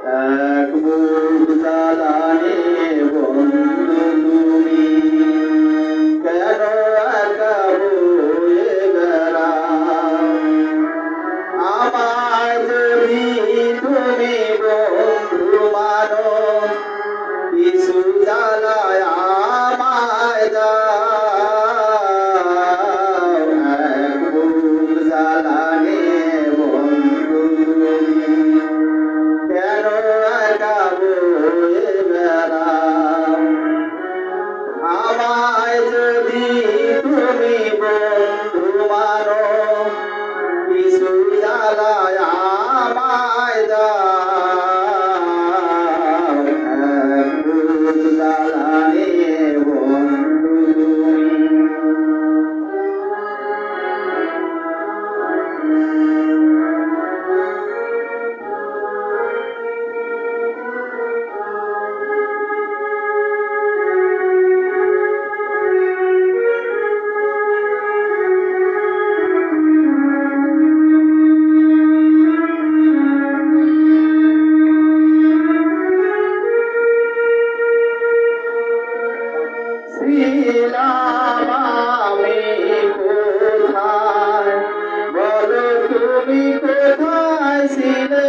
এক বুক জ্বালানে বন্ধু তুমি কেন একা বয়ে বেড়াও আমায় যদি তুমি বন্ধু মানো কিছু জ্বালায় আমায় দাও এক বুক জ্বালানে বন্ধু তুমি কেন একা বয়ে বেড়াও আমায় যদি তুমি বন্ধু মানো কিছু জ্বালায় আমায় দাও এক বুক জ্বালানে বন্ধু তুমি ছিলাম আমি কোথায় বলো তুমি কোথায় ছিলে